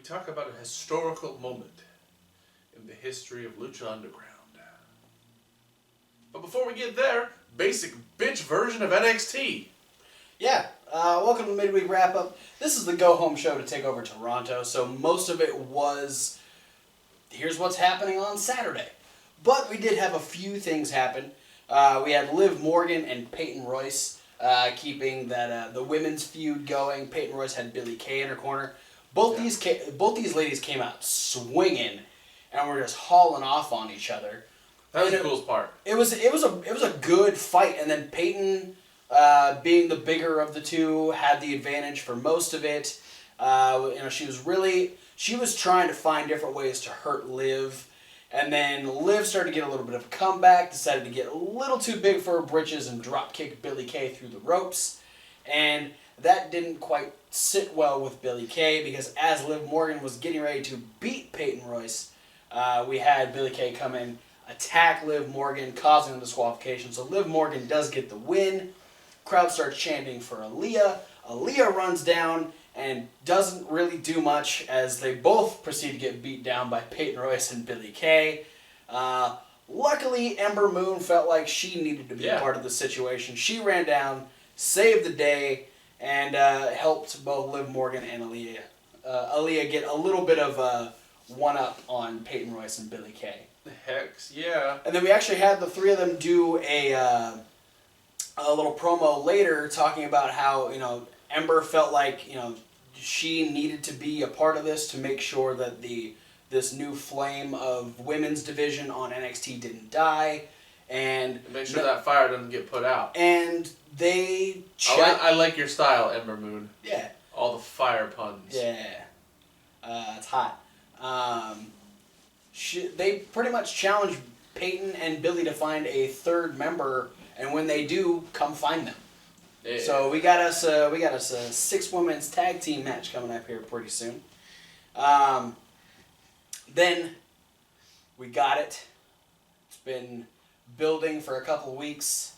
talk about a historical moment in the history of Lucha Underground. But before we get there, basic bitch version of NXT. Yeah, welcome to the Midweek Wrap-Up. This is the go-home show to take over Toronto, so most of it was, here's what's happening on Saturday. But we did have a few things happen. We had Liv Morgan and Peyton Royce keeping that the women's feud going. Peyton Royce had Billie Kay in her corner. Both these ladies came out swinging, and were just hauling off on each other. That was the coolest part. It was a good fight, and then Peyton, being the bigger of the two, had the advantage for most of it. She was trying to find different ways to hurt Liv, and then Liv started to get a little bit of a comeback, decided to get a little too big for her britches and drop kick Billie Kay through the ropes, and that didn't quite sit well with Billie Kay, because as Liv Morgan was getting ready to beat Peyton Royce, we had Billie Kay come in, attack Liv Morgan, causing a disqualification. So Liv Morgan does get the win. Crowd starts chanting for Aaliyah. Aaliyah runs down and doesn't really do much as they both proceed to get beat down by Peyton Royce and Billie Kay. Luckily, Ember Moon felt like she needed to be a part of the situation. She ran down, saved the day, and helped both Liv Morgan and Aaliyah get a little bit of one-up on Peyton Royce and Billie Kay. Heck, yeah. And then we actually had the three of them do a little promo later talking about how, Ember felt like, she needed to be a part of this to make sure that this new flame of women's division on NXT didn't die. And make sure that fire doesn't get put out. And they... I like your style, Ember Moon. Yeah. All the fire puns. Yeah. It's hot. They pretty much challenged Peyton and Billie to find a third member, and when they do, come find them. Yeah. So we got us a 6-women's tag team match coming up here pretty soon. Then we got it. It's been building for a couple of weeks.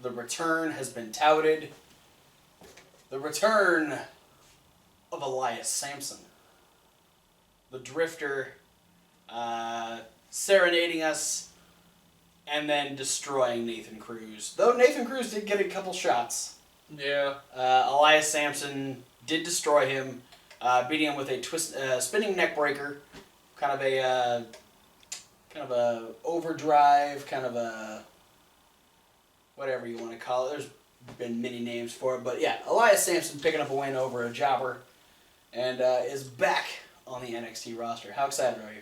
The return has been touted. The return of Elias Samson, the Drifter. Serenading us, and then destroying Nathan Cruz. Though Nathan Cruz did get a couple shots. Yeah. Elias Samson did destroy him, beating him with a spinning neck breaker, kind of a overdrive, kind of a whatever you want to call it. There's been many names for it, but yeah, Elias Samson picking up a win over a jobber, and is back on the NXT roster. How excited are you?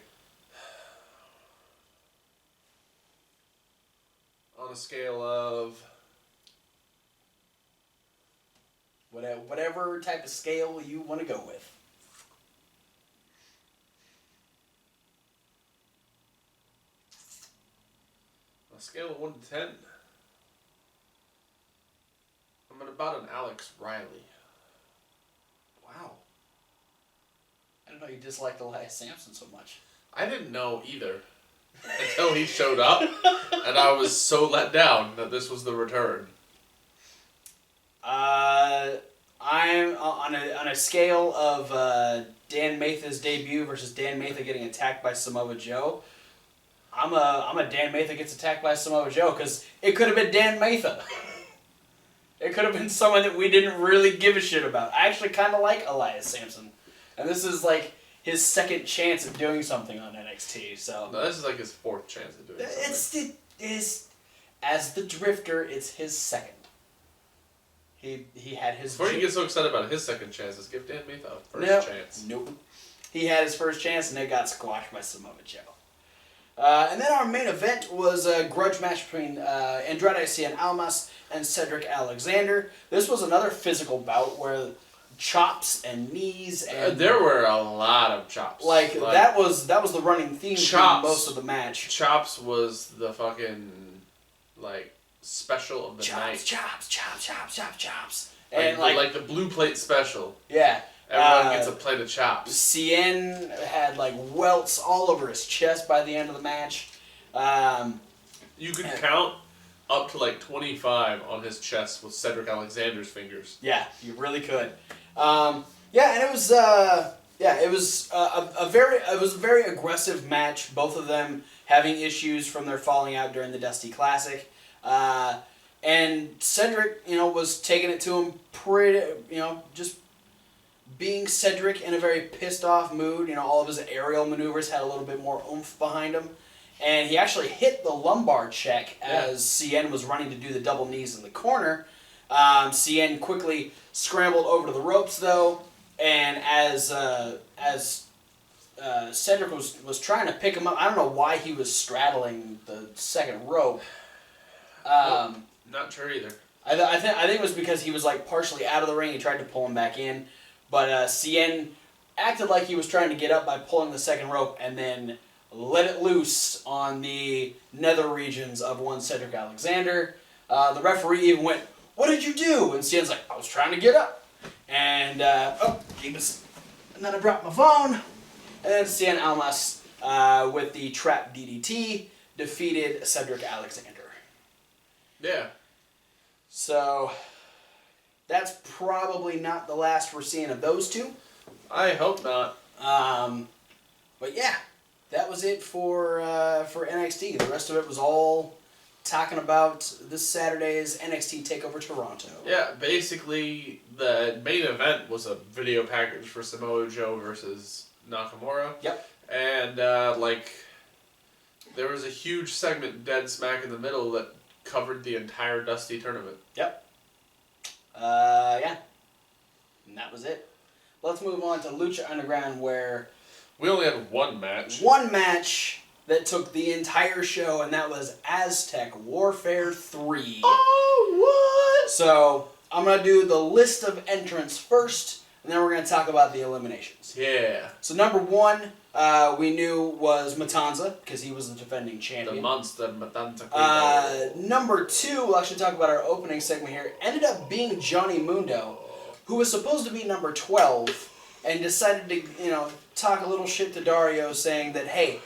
On a scale of... Whatever type of scale you want to go with. On a scale of 1 to 10, I'm at about an Alex Riley. Wow. I didn't know you disliked Elias Samson so much. I didn't know either. Until he showed up, and I was so let down that this was the return. I'm on a scale of Dan Matha's debut versus Dan Matha getting attacked by Samoa Joe. I'm a Dan Matha gets attacked by Samoa Joe, because it could have been Dan Matha. It could have been someone that we didn't really give a shit about. I actually kind of like Elias Samson, and this is like his second chance of doing something on NXT, so... No, this is like his 4th chance of doing something. As the Drifter, it's his second. He had his... Before you get so excited about his second chances, give Dan Matha a first chance. Nope. He had his first chance, and it got squashed by Samoa Joe. And then our main event was a grudge match between Andrade Cien Almas and Cedric Alexander. This was another physical bout where... chops and knees and there were a lot of chops. Like that was the running theme for most of the match. Chops was the fucking special of the night. Chops. And like the blue plate special. Yeah. Everyone gets a plate of chops. Cien had welts all over his chest by the end of the match. You could count up to 25 on his chest with Cedric Alexander's fingers. Yeah, you really could. And it was Yeah, it was a very aggressive match. Both of them having issues from their falling out during the Dusty Classic, and Cedric, was taking it to him pretty, just being Cedric in a very pissed off mood. All of his aerial maneuvers had a little bit more oomph behind him, and he actually hit the lumbar check as Cien was running to do the double knees in the corner. Cien quickly scrambled over to the ropes though. And as Cedric was trying to pick him up, I don't know why he was straddling the second rope. Not sure either. I think it was because he was like partially out of the ring. He tried to pull him back in, but Cien acted like he was trying to get up by pulling the second rope and then let it loose on the nether regions of one Cedric Alexander. The referee even went, "What did you do?" And Cien's like, "I was trying to get up." And, and then I dropped my phone. And then Cien Almas, with the trap DDT, defeated Cedric Alexander. Yeah. So, that's probably not the last we're seeing of those two. I hope not. But yeah, that was it for NXT. The rest of it was all talking about this Saturday's NXT TakeOver Toronto. Yeah, basically the main event was a video package for Samoa Joe versus Nakamura. Yep. And there was a huge segment dead smack in the middle that covered the entire Dusty tournament. Yep. Yeah. And that was it. Let's move on to Lucha Underground, where We only had one match. One match that took the entire show, and that was Aztec Warfare 3. Oh, what? So, I'm going to do the list of entrants first, and then we're going to talk about the eliminations. Yeah. So, number one, we knew was Matanza, because he was the defending champion. The Monster Matanza. Number two, we'll actually talk about our opening segment here, ended up being Johnny Mundo, who was supposed to be number 12, and decided to, talk a little shit to Dario, saying that, hey,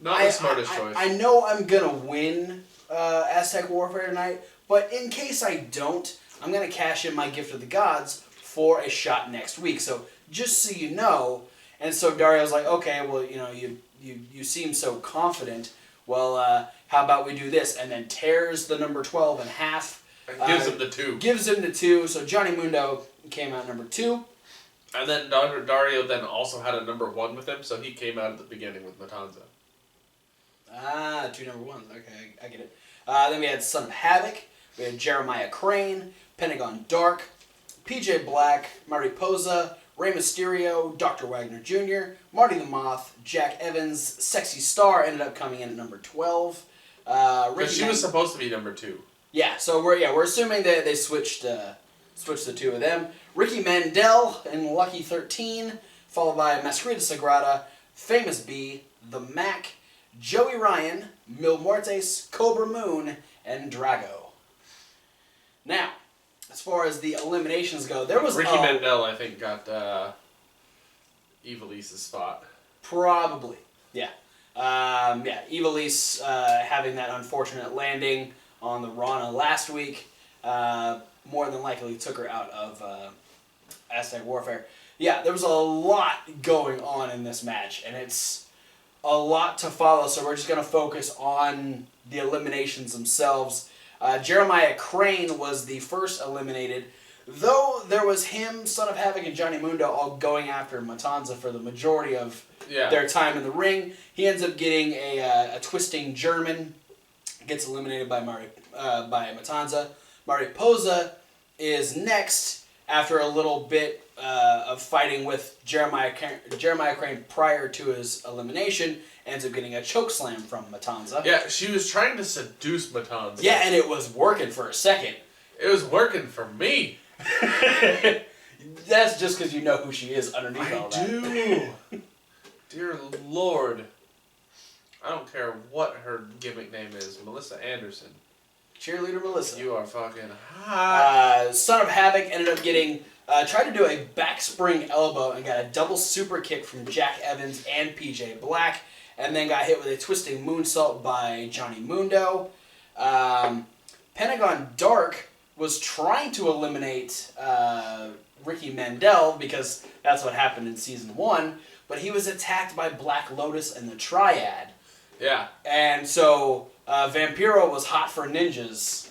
Not the smartest choice. I know I'm going to win Aztec Warfare tonight, but in case I don't, I'm going to cash in my gift of the gods for a shot next week. So just so you know. And so Dario's like, okay, well, you seem so confident. Well, how about we do this? And then tears the number 12 in half. And gives him the 2. Gives him the 2. So Johnny Mundo came out number 2. And then Dario then also had a number 1 with him, so he came out at the beginning with Matanza. 2 number 1s. Okay, I get it. Then we had Son of Havoc. We had Jeremiah Crane, Pentagon Dark, PJ Black, Mariposa, Rey Mysterio, Dr. Wagner Jr., Marty the Moth, Jack Evans, Sexy Star ended up coming in at number 12. But she was supposed to be number 2. Yeah, so we're assuming that they switched the 2 of them. Ricky Mandel and Lucky 13, followed by Masquerita Sagrada, Famous B, The Mac, Joey Ryan, Mil Muertes, Cobra Moon, and Drago. Now, as far as the eliminations go, there was Ricky Mandel, I think, got Evalise's spot. Probably, yeah. Evilise having that unfortunate landing on the Rana last week more than likely took her out of Aztec Warfare. Yeah, there was a lot going on in this match, and it's a lot to follow, so we're just going to focus on the eliminations themselves. Jeremiah Crane was the first eliminated, though there was him, Son of Havoc, and Johnny Mundo all going after Matanza for the majority of their time in the ring. He ends up getting a twisting German, gets eliminated by Matanza. Mariposa is next after a little bit of fighting with Jeremiah Crane prior to his elimination, ends up getting a chokeslam from Matanza. Yeah, she was trying to seduce Matanza. Yeah, and it was working for a second. It was working for me. That's just because you know who she is underneath all that. I do. Dear Lord. I don't care what her gimmick name is. Melissa Anderson. Cheerleader Melissa. You are fucking hot. Son of Havoc ended up getting... tried to do a back spring elbow and got a double super kick from Jack Evans and PJ Black, and then got hit with a twisting moonsault by Johnny Mundo. Pentagon Dark was trying to eliminate Ricky Mandel because that's what happened in season 1, but he was attacked by Black Lotus and the Triad. Yeah. And so Vampiro was hot for ninjas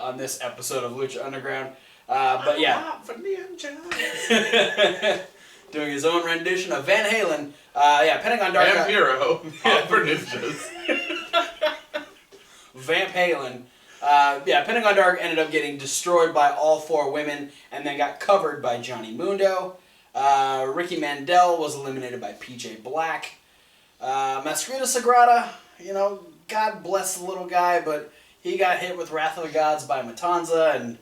on this episode of Lucha Underground. But yeah. Hot for ninjas. Doing his own rendition of Van Halen. Pentagon Dark. Vampiro. Hot for ninjas. Vamp Halen. Pentagon Dark ended up getting destroyed by all 4 women and then got covered by Johnny Mundo. Ricky Mandel was eliminated by PJ Black. Masquerita Sagrada, God bless the little guy, but he got hit with Wrath of the Gods by Matanza, and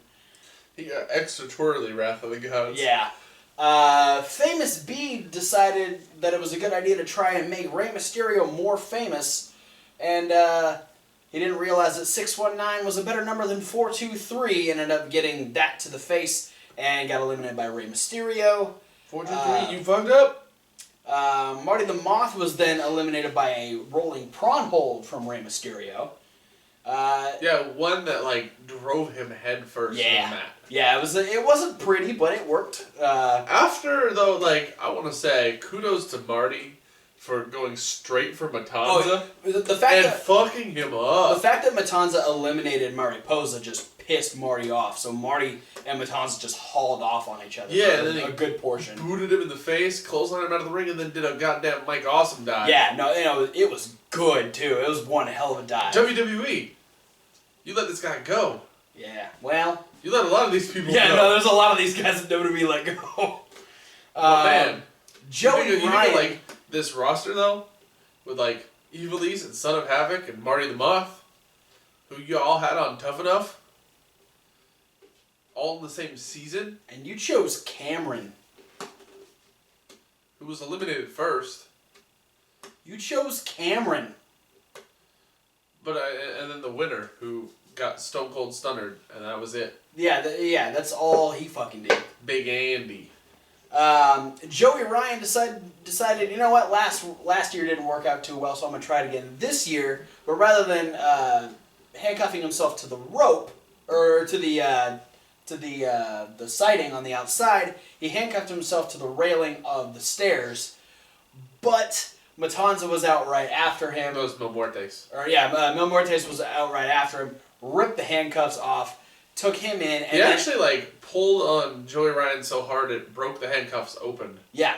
He got extraterritorially Wrath of the Gods. yeah. Famous B decided that it was a good idea to try and make Rey Mysterio more famous, and he didn't realize that 619 was a better number than 423, ended up getting that to the face, and got eliminated by Rey Mysterio. 423, you fucked up? Marty the Moth was then eliminated by a rolling prawn hold from Rey Mysterio. One that drove him head first in the mat. Yeah, it wasn't pretty, but it worked. After though, I want to say kudos to Marty for going straight for Matanza The fact and that fucking him up. the fact that Matanza eliminated Mariposa just pissed Marty off. So Marty and Matanza just hauled off on each other. Yeah, for and then a good portion. Booted him in the face, clotheslined him out of the ring, and then did a goddamn Mike Awesome dive. Yeah, no, it was good too. It was one hell of a dive. WWE, you let this guy go. Yeah, well. You let a lot of these people Yeah, go. no, there's a lot of these guys that WWE let go. Man, Joey you Ryan. think this roster though, with Evilise and Son of Havoc and Marty the Moth, who you all had on Tough Enough, all in the same season, And you chose Cameron. who was eliminated first, You chose Cameron. but and then the winner who got Stone Cold Stunnered, and that was it. Yeah, that's all he fucking did. Big Andy. Joey Ryan decided, you know what, last year didn't work out too well, so I'm gonna try it again this year. But rather than handcuffing himself to the rope or to the siding on the outside, he handcuffed himself to the railing of the stairs. But Matanza was out right after him. That was Mil Muertes. Mil Muertes was out right after him. Ripped the handcuffs off, took him in, and He actually pulled on Joey Ryan so hard it broke the handcuffs open. Yeah.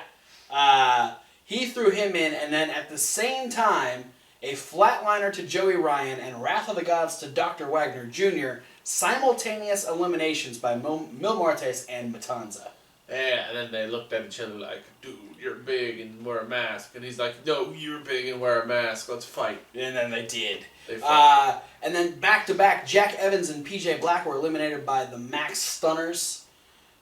He threw him in, and then at the same time, a flatliner to Joey Ryan and Wrath of the Gods to Dr. Wagner Jr., simultaneous eliminations by Mil Muertes and Matanza. Yeah, and then they looked at each other like, dude, you're big and wear a mask. And he's like, no, you're big and wear a mask. Let's fight. And then they did. They fought. And then back-to-back, Jack Evans and PJ Black were eliminated by the Max Stunners.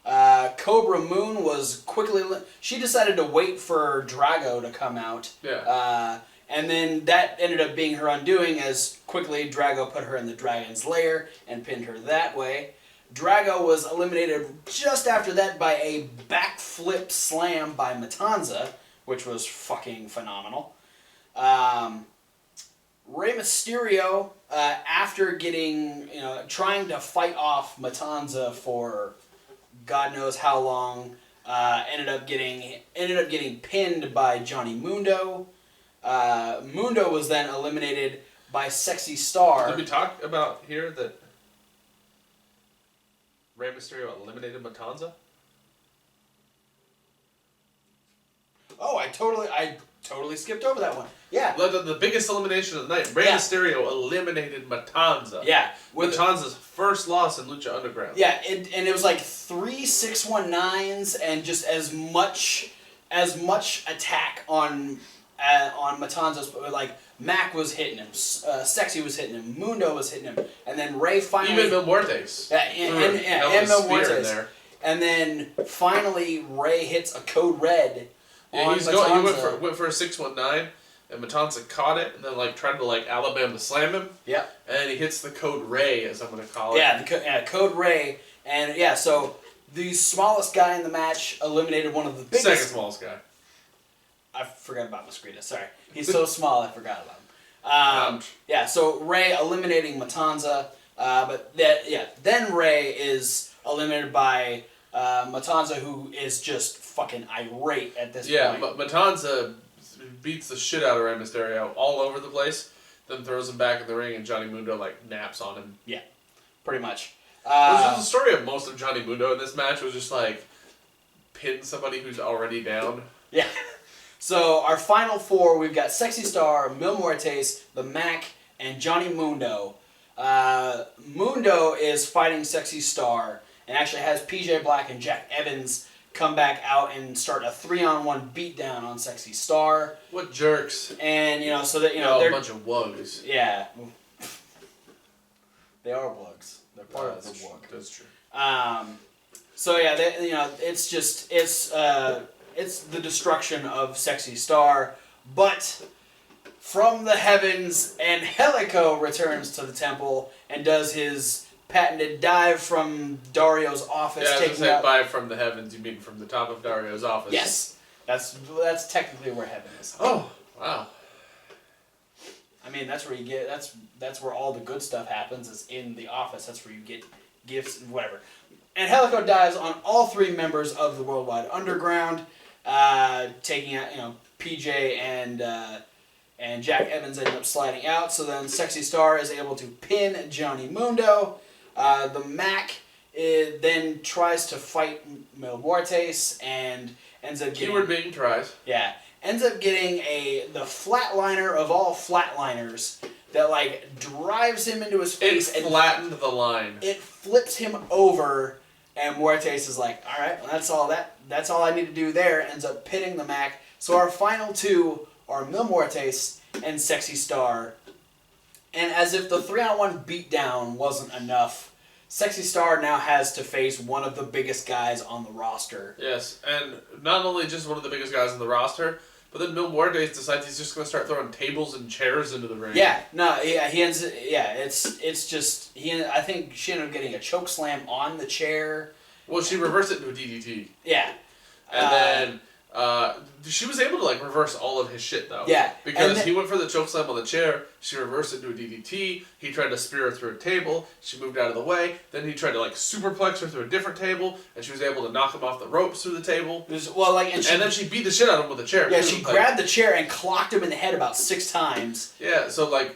Cobra Moon was quickly... She decided to wait for Drago to come out. Yeah. And then that ended up being her undoing as quickly Drago put her in the Dragon's Lair and pinned her that way. Drago was eliminated just after that by a backflip slam by Matanza, which was fucking phenomenal. Rey Mysterio, after getting, trying to fight off Matanza for God knows how long, ended up getting pinned by Johnny Mundo. Mundo was then eliminated by Sexy Star. Did we talk about here that Rey Mysterio eliminated Matanza? Oh, I totally skipped over that one. Yeah. The biggest elimination of the night. Rey Mysterio eliminated Matanza. Yeah. Matanza's first loss in Lucha Underground. Yeah, and it was 3 619s and just as much attack on Matanza's. Mac was hitting him, Sexy was hitting him, Mundo was hitting him, and then Ray finally... Even Mil Muertes. And Mil Muertes. And then finally Ray hits a code red on Matanza. He went for a 619, and Matanza caught it, and then tried to Alabama slam him. Yep. And he hits the code Ray, as I'm going to call it. Yeah, code Ray, and so the smallest guy in the match eliminated one of the biggest... Second smallest guy. I forgot about Mosquito. Sorry. He's so small I forgot about him. So Ray eliminating Matanza. Then Ray is eliminated by Matanza, who is just fucking irate at this point. Yeah, Matanza beats the shit out of Rey Mysterio all over the place, then throws him back in the ring, and Johnny Mundo naps on him. Yeah, pretty much. The story of most of Johnny Mundo in this match was just pin somebody who's already down. Yeah. So our final four, we've got Sexy Star, Mil Muertes, the Mac, and Johnny Mundo. Mundo is fighting Sexy Star and actually has PJ Black and Jack Evans come back out and start a 3-on-1 beatdown on Sexy Star. What jerks. And, they're a bunch of wugs. Yeah. They are wugs. They're part of the wug. That's true. So yeah, it's the destruction of Sexy Star, but from the heavens, Angelico returns to the temple and does his patented dive from Dario's office. Yeah, I was going to say dive from the heavens. You mean from the top of Dario's office? Yes, that's technically where heaven is. Oh, wow. I mean, that's where you get that's where all the good stuff happens. Is in the office. That's where you get gifts and whatever. Angelico dives on all three members of the Worldwide Underground, taking out PJ and Jack Evans ended up sliding out. So then Sexy Star is able to pin Johnny Mundo. The Mac then tries to fight Mil Muertes and ends up getting... Keyword being tries. Yeah. Ends up getting the flatliner of all flatliners that drives him into his face. It flattened the line. It flips him over, and Muertes is like, all right, well, that's all I need to do there. Ends up pinning the Mac. So our final two are Mil Muertes and Sexy Star. And as if the 3-on-1 beatdown wasn't enough, Sexy Star now has to face one of the biggest guys on the roster. Yes, and not only just one of the biggest guys on the roster, but then Mil Muertes decides he's just going to start throwing tables and chairs into the ring. Yeah, no, yeah, it's just, I think she ended up getting a choke slam on the chair. Well, she reversed it into a DDT. Yeah. And then she was able to reverse all of his shit though. Yeah. Because he went for the chokeslam on the chair, she reversed it into a DDT, he tried to spear her through a table, she moved out of the way, then he tried to superplex her through a different table, and she was able to knock him off the ropes through the table. And then she beat the shit out of him with a chair. Yeah, she grabbed the chair and clocked him in the head about 6 times. Yeah, so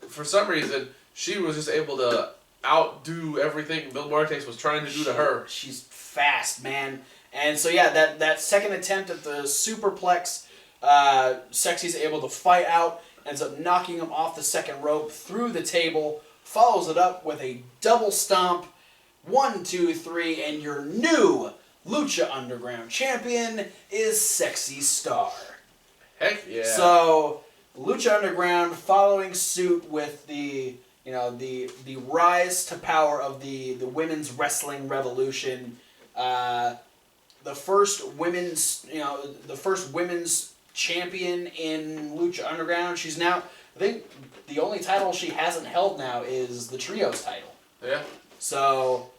for some reason, she was just able to outdo everything Mil Muertes was trying to do to her. She's fast, man. And so yeah, that second attempt at the superplex, Sexy's able to fight out, ends up knocking him off the second rope through the table, follows it up with a double stomp, 1, 2, 3, and your new Lucha Underground champion is Sexy Star. Heck yeah. So Lucha Underground following suit with the rise to power of the women's wrestling revolution. The first women's champion in Lucha Underground. She's now, I think, the only title she hasn't held now is the Trios title. Yeah. So,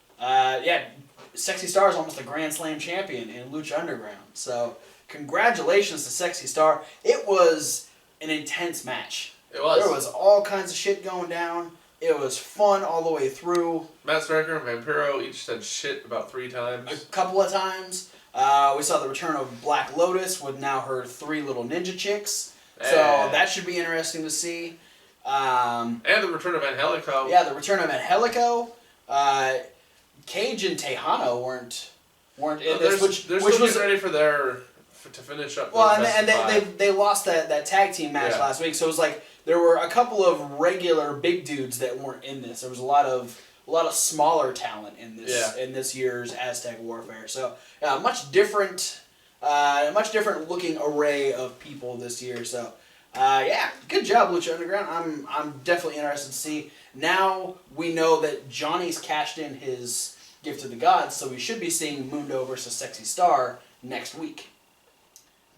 Sexy Star is almost a Grand Slam champion in Lucha Underground. So, congratulations to Sexy Star. It was an intense match. It was. There was all kinds of shit going down. It was fun all the way through. Matt Striker and Vampiro each said shit about 3 times. A couple of times. We saw the return of Black Lotus with now her 3 little ninja chicks. So that should be interesting to see. And the return of Angelico. Yeah, the return of Angelico. Cage and Tejano weren't in this, they're which still was ready for to finish up. Well, and they lost that tag team match last week, so it was there were a couple of regular big dudes that weren't in this. There was a lot of smaller talent in this year's Aztec Warfare. So much different looking array of people this year. So good job, Lucha Underground. I'm definitely interested to see. Now we know that Johnny's cashed in his gift to the gods, so we should be seeing Mundo versus Sexy Star next week.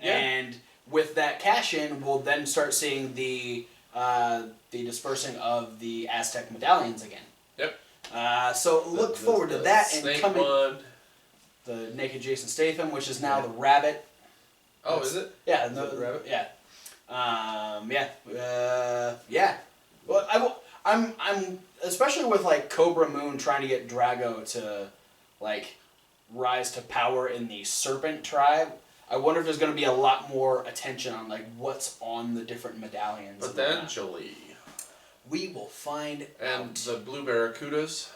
Yeah. And with that cash in, we'll then start seeing the dispersing of the Aztec medallions again. Yep. So look forward to that and coming. One. The naked Jason Statham, which is now the rabbit. Oh, is it? Yeah, the rabbit. Yeah. Yeah. Well, I'm especially with like Cobra Moon trying to get Drago to like rise to power in the Serpent tribe. I wonder if there's going to be a lot more attention on like what's on the different medallions. Potentially. We will find and out. the blue barracudas,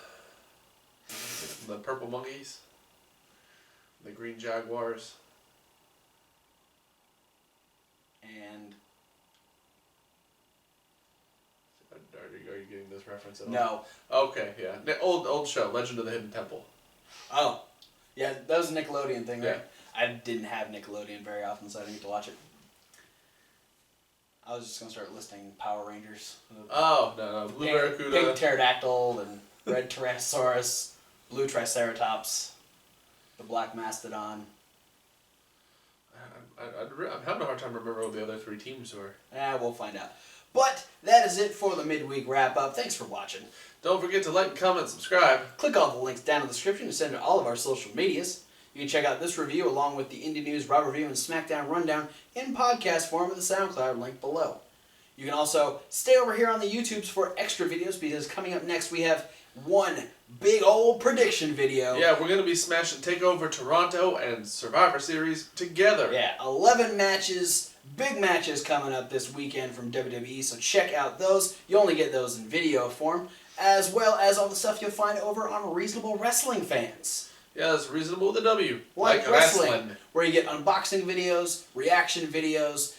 the purple monkeys, the green jaguars, And are you getting this reference at all? no. Okay, yeah, old show, Legend of the Hidden Temple. Oh, yeah, that was a Nickelodeon thing, right? Yeah. I didn't have Nickelodeon very often, so I didn't get to watch it. I was just gonna start listing Power Rangers. Oh no, blue barracuda. Pink pterodactyl and red tyrannosaurus, blue triceratops, the black mastodon. I'm having a hard time remembering what the other three teams were. We'll find out. But that is it for the midweek wrap up. Thanks for watching. Don't forget to like, comment, subscribe. Click all the links down in the description to send to all of our social medias. You can check out this review along with the Indie News Raw Review and SmackDown Rundown in podcast form at the SoundCloud link below. You can also stay over here on the YouTubes for extra videos because coming up next we have one big old prediction video. Yeah, we're going to be smashing TakeOver Toronto and Survivor Series together. Yeah, 11 matches, big matches coming up this weekend from WWE, so check out those. You only get those in video form, as well as all the stuff you'll find over on Reasonable Wrestling Fans. Yeah, that's reasonable with a W. Like wrestling, where you get unboxing videos, reaction videos,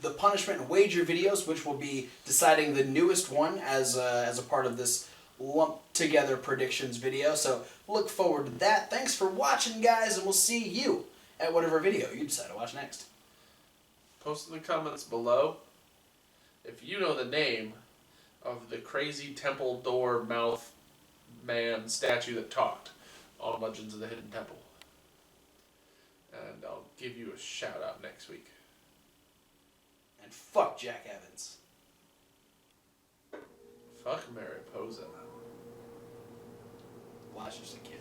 the punishment and wager videos, which will be deciding the newest one as a part of this lumped together predictions video. So look forward to that. Thanks for watching, guys, and we'll see you at whatever video you decide to watch next. Post in the comments below if you know the name of the crazy temple door mouth man statue that talked on Legends of the Hidden Temple. And I'll give you a shout out next week. And fuck Jack Evans. Fuck Mariposa. Well, that's just a kid.